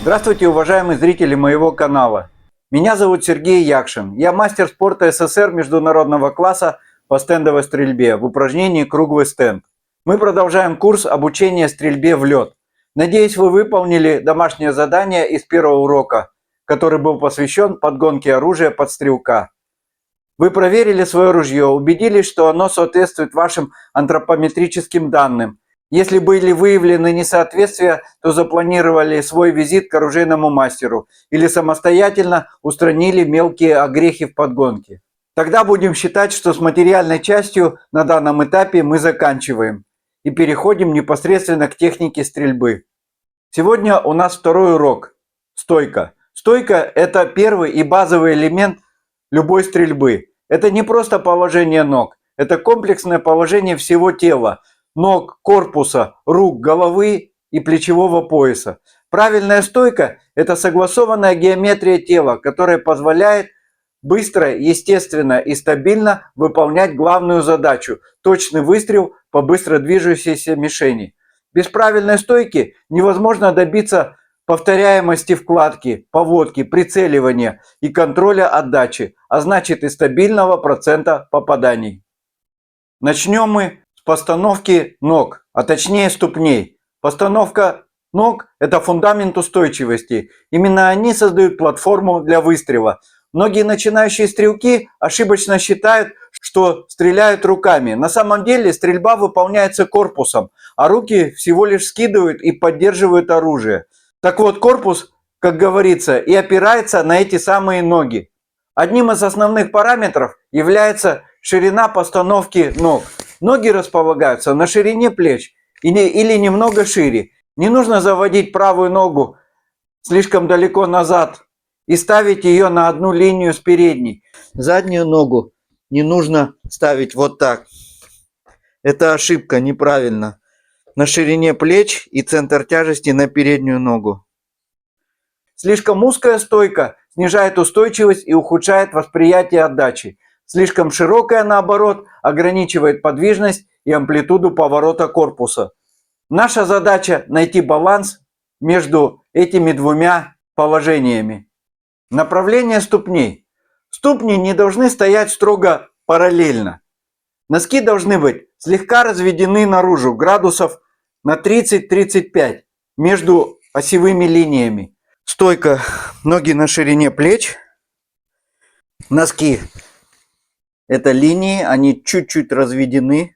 Здравствуйте, уважаемые зрители моего канала. Меня зовут Сергей Якшин. Я мастер спорта СССР международного класса по стендовой стрельбе в упражнении «Круглый стенд». Мы продолжаем курс обучения стрельбе в лед. Надеюсь, вы выполнили домашнее задание из первого урока, который был посвящен подгонке оружия под стрелка. Вы проверили свое ружье, убедились, что оно соответствует вашим антропометрическим данным. Если были выявлены несоответствия, то запланировали свой визит к оружейному мастеру или самостоятельно устранили мелкие огрехи в подгонке. Тогда будем считать, что с материальной частью на данном этапе мы заканчиваем и переходим непосредственно к технике стрельбы. Сегодня у нас второй урок – стойка. Стойка – это первый и базовый элемент любой стрельбы. Это не просто положение ног, это комплексное положение всего тела. Ног, корпуса, рук, головы и плечевого пояса. Правильная стойка – это согласованная геометрия тела, которая позволяет быстро, естественно и стабильно выполнять главную задачу – точный выстрел по быстро движущейся мишени. Без правильной стойки невозможно добиться повторяемости вкладки, поводки, прицеливания и контроля отдачи, а значит и стабильного процента попаданий. Начнем мы постановки ног, а точнее ступней. Постановка ног – это фундамент устойчивости. Именно они создают платформу для выстрела. Многие начинающие стрелки ошибочно считают, что стреляют руками. На самом деле стрельба выполняется корпусом, а руки всего лишь скидывают и поддерживают оружие. Так вот, корпус, как говорится, и опирается на эти самые ноги. Одним из основных параметров является ширина постановки ног. Ноги располагаются на ширине плеч или немного шире. Не нужно заводить правую ногу слишком далеко назад и ставить ее на одну линию с передней. Заднюю ногу не нужно ставить вот так. Это ошибка, неправильно. На ширине плеч и центр тяжести на переднюю ногу. Слишком узкая стойка снижает устойчивость и ухудшает восприятие отдачи. Слишком широкая, наоборот, ограничивает подвижность и амплитуду поворота корпуса. Наша задача – найти баланс между этими двумя положениями. Направление ступней. Ступни не должны стоять строго параллельно. Носки должны быть слегка разведены наружу, градусов на 30-35 между осевыми линиями. Стойка, ноги на ширине плеч, носки. Это линии, они чуть-чуть разведены.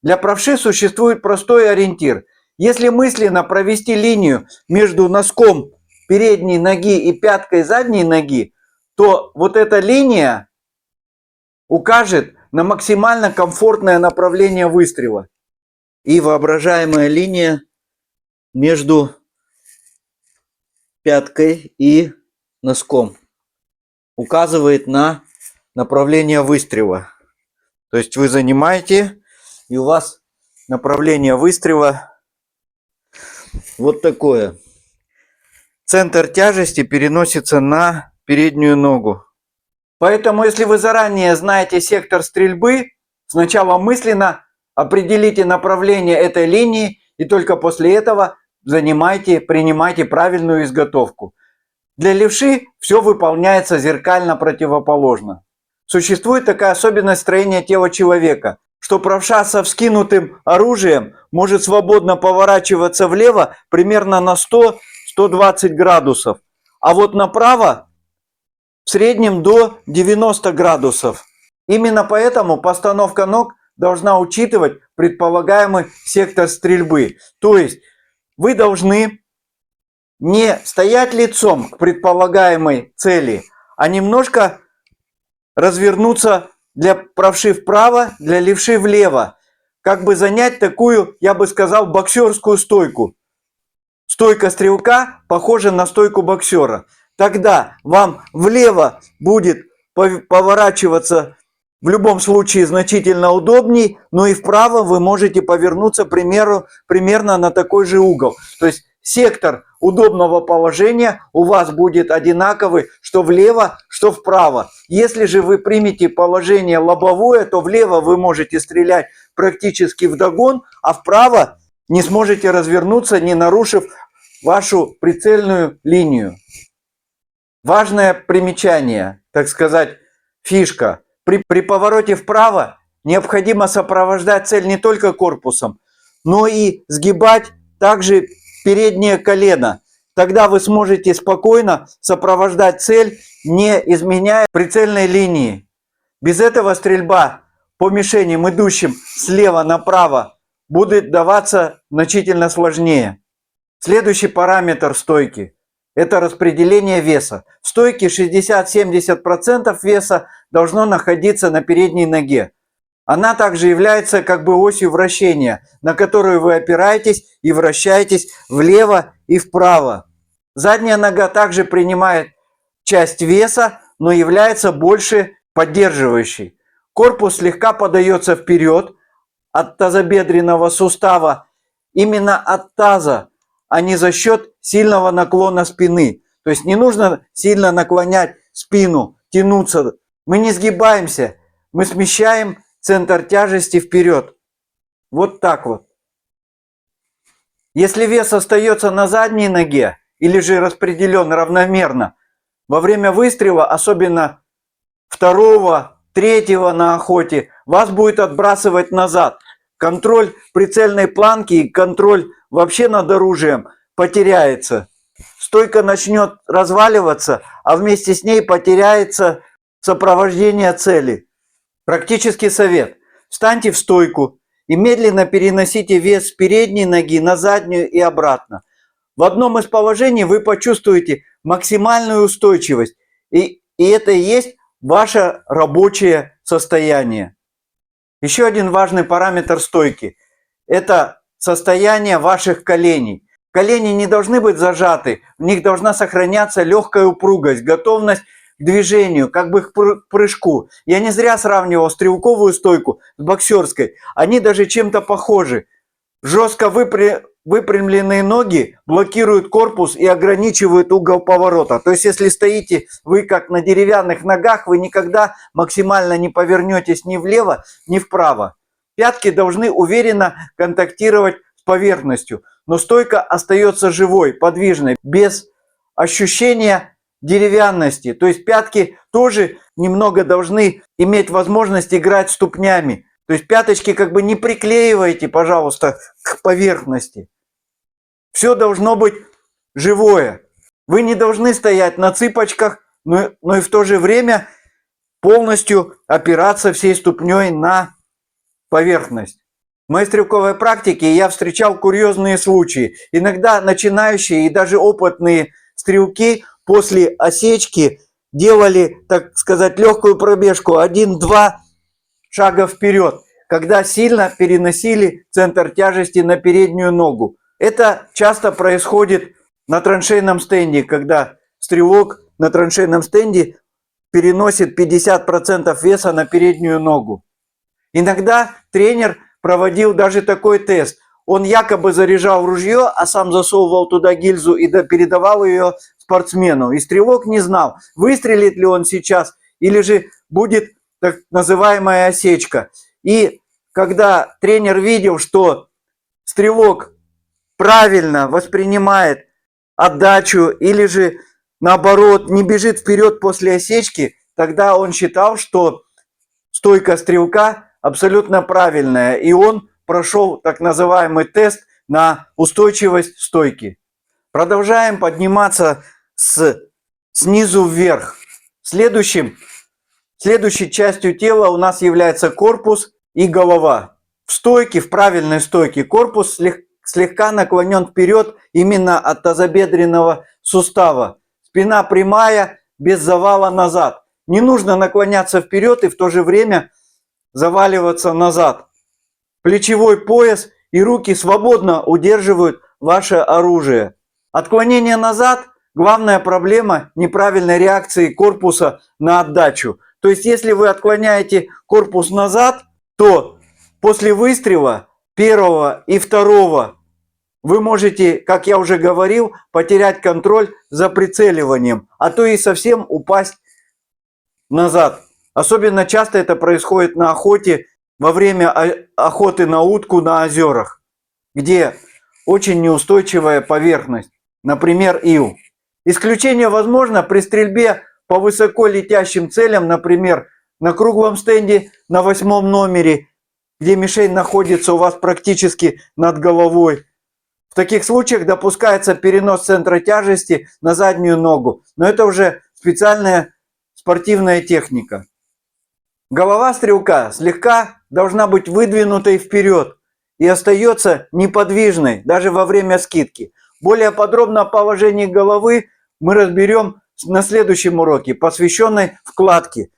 Для правши существует простой ориентир. Если мысленно провести линию между носком передней ноги и пяткой задней ноги, то вот эта линия укажет на максимально комфортное направление выстрела. И воображаемая линия между пяткой и носком указывает на направление выстрела. То есть вы занимаете, и у вас направление выстрела вот такое. Центр тяжести переносится на переднюю ногу. Поэтому, если вы заранее знаете сектор стрельбы, сначала мысленно определите направление этой линии, и только после этого принимайте правильную изготовку. Для левши все выполняется зеркально противоположно. Существует такая особенность строения тела человека, что правша со вскинутым оружием может свободно поворачиваться влево примерно на 100-120 градусов, а вот направо в среднем до 90 градусов. Именно поэтому постановка ног должна учитывать предполагаемый сектор стрельбы. То есть вы должны не стоять лицом к предполагаемой цели, а немножко развернуться для правши вправо, для левши влево. Как бы занять такую, я бы сказал, боксерскую стойку. Стойка стрелка похожа на стойку боксера. Тогда вам влево будет поворачиваться в любом случае значительно удобней, но и вправо вы можете повернуться, к примеру, примерно на такой же угол. То есть сектор удобного положения у вас будет одинаковый, что влево, что вправо. Если же вы примете положение лобовое, то влево вы можете стрелять практически вдогон, а вправо не сможете развернуться, не нарушив вашу прицельную линию. Важное примечание, так сказать, фишка. При повороте вправо необходимо сопровождать цель не только корпусом, но и сгибать также переднее колено. Тогда вы сможете спокойно сопровождать цель, не изменяя прицельной линии. Без этого стрельба по мишеням, идущим слева направо, будет даваться значительно сложнее. Следующий параметр стойки – это распределение веса. В стойке 60-70% веса должно находиться на передней ноге. Она также является как бы осью вращения, на которую вы опираетесь и вращаетесь влево и вправо. Задняя нога также принимает часть веса, но является больше поддерживающей. Корпус слегка подается вперед от тазобедренного сустава, именно от таза, а не за счет сильного наклона спины. То есть не нужно сильно наклонять спину, тянуться. Мы не сгибаемся, мы смещаем центр тяжести вперед. Вот так вот. Если вес остается на задней ноге или же распределен равномерно, во время выстрела, особенно второго, третьего на охоте, вас будет отбрасывать назад. Контроль прицельной планки и контроль вообще над оружием потеряется. Стойка начнет разваливаться, а вместе с ней потеряется сопровождение цели. Практический совет. Встаньте в стойку и медленно переносите вес с передней ноги на заднюю и обратно. В одном из положений вы почувствуете максимальную устойчивость, и это и есть ваше рабочее состояние. Еще один важный параметр стойки – это состояние ваших коленей. Колени не должны быть зажаты, в них должна сохраняться легкая упругость, готовность к движению, как бы к прыжку. Я не зря сравнивал стрелковую стойку с боксерской. Они даже чем-то похожи. Жестко выпрямленные ноги блокируют корпус и ограничивают угол поворота. То есть, если стоите вы как на деревянных ногах, вы никогда максимально не повернетесь ни влево, ни вправо. Пятки должны уверенно контактировать с поверхностью, но стойка остается живой, подвижной, без ощущения деревянности. То есть пятки тоже немного должны иметь возможность играть ступнями. То есть пяточки как бы не приклеивайте, пожалуйста, к поверхности. Все должно быть живое. Вы не должны стоять на цыпочках, но и в то же время полностью опираться всей ступней на поверхность. В моей стрелковой практике я встречал курьезные случаи. Иногда начинающие и даже опытные стрелки после осечки делали, так сказать, легкую пробежку 1-2 шага вперед, когда сильно переносили центр тяжести на переднюю ногу. Это часто происходит на траншейном стенде, когда стрелок на траншейном стенде переносит 50% веса на переднюю ногу. Иногда тренер проводил даже такой тест. Он якобы заряжал ружье, а сам засовывал туда гильзу и передавал ее спортсмену. И стрелок не знал, выстрелит ли он сейчас или же будет так называемая осечка. И когда тренер видел, что стрелок правильно воспринимает отдачу или же наоборот не бежит вперед после осечки, тогда он считал, что стойка стрелка абсолютно правильная, и он прошел так называемый тест на устойчивость стойки. Продолжаем подниматься снизу вверх. Следующей частью тела у нас является корпус и голова. В стойке, в правильной стойке, корпус слегка наклонен вперед именно от тазобедренного сустава. Спина прямая, без завала назад. Не нужно наклоняться вперед и в то же время заваливаться назад. Плечевой пояс и руки свободно удерживают ваше оружие. Отклонение назад – главная проблема неправильной реакции корпуса на отдачу. То есть, если вы отклоняете корпус назад, то после выстрела первого и второго вы можете, как я уже говорил, потерять контроль за прицеливанием, а то и совсем упасть назад. Особенно часто это происходит на охоте, во время охоты на утку на озерах, где очень неустойчивая поверхность. например, ил. Исключение возможно при стрельбе по высоко летящим целям, например, на круглом стенде на 8-м номере, где мишень находится у вас практически над головой. В таких случаях допускается перенос центра тяжести на заднюю ногу, но это уже специальная спортивная техника. Голова стрелка слегка должна быть выдвинутой вперед и остается неподвижной даже во время скидки. Более подробно о положении головы мы разберем на следующем уроке, посвященной вкладке.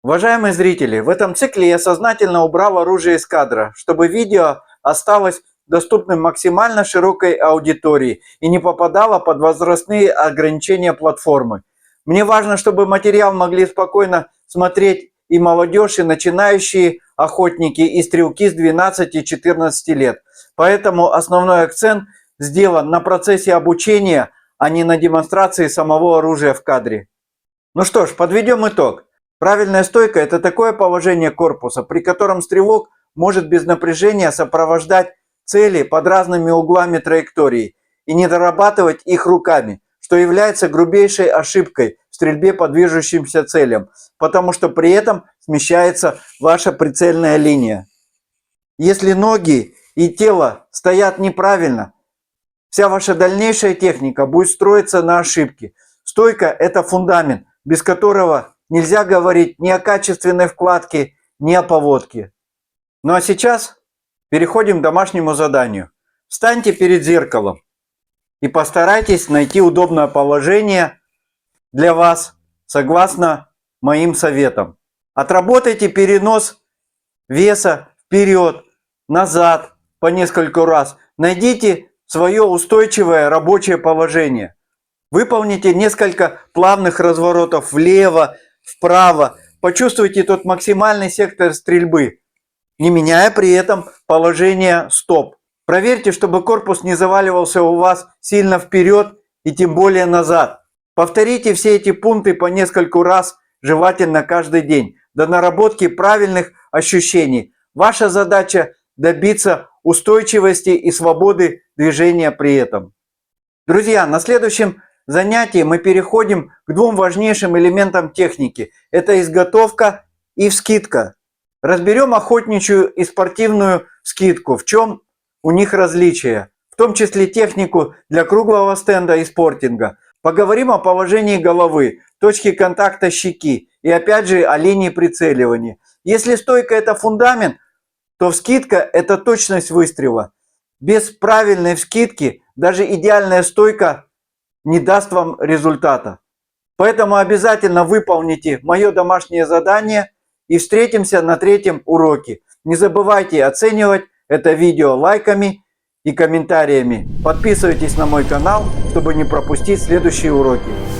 Уважаемые зрители, в этом цикле я сознательно убрал оружие из кадра, чтобы видео осталось доступным максимально широкой аудитории и не попадало под возрастные ограничения платформы. Мне важно, чтобы материал могли спокойно смотреть и молодежь, и начинающие охотники, и стрелки с 12-14 лет. Поэтому основной акцент сделан на процессе обучения, а не на демонстрации самого оружия в кадре. Ну что ж, подведем итог. Правильная стойка – это такое положение корпуса, при котором стрелок может без напряжения сопровождать цели под разными углами траектории и не дорабатывать их руками, что является грубейшей ошибкой в стрельбе по движущимся целям, потому что при этом смещается ваша прицельная линия. Если ноги и тело стоят неправильно, вся ваша дальнейшая техника будет строиться на ошибке. Стойка – это фундамент, без которого нельзя говорить ни о качественной вкладке, ни о поводке. Ну а сейчас переходим к домашнему заданию. Встаньте перед зеркалом и постарайтесь найти удобное положение для вас, согласно моим советам. Отработайте перенос веса вперед, назад по несколько раз. Найдите свое устойчивое рабочее положение. Выполните несколько плавных разворотов влево, вправо. Почувствуйте тот максимальный сектор стрельбы, не меняя при этом положение стоп. Проверьте, чтобы корпус не заваливался у вас сильно вперед и тем более назад. Повторите все эти пункты по нескольку раз, желательно каждый день, до наработки правильных ощущений. Ваша задача добиться устойчивости и свободы движения при этом. Друзья, на следующем занятии мы переходим к двум важнейшим элементам техники. Это изготовка и вскидка. Разберем охотничью и спортивную вскидку, в чем у них различия, в том числе технику для круглого стенда и спортинга. Поговорим о положении головы, точке контакта щеки и опять же о линии прицеливания. Если стойка – это фундамент, то вскидка – это точность выстрела. Без правильной вскидки даже идеальная стойка не даст вам результата. Поэтому обязательно выполните мое домашнее задание и встретимся на третьем уроке. Не забывайте оценивать это видео лайками и комментариями. Подписывайтесь на мой канал, чтобы не пропустить следующие уроки.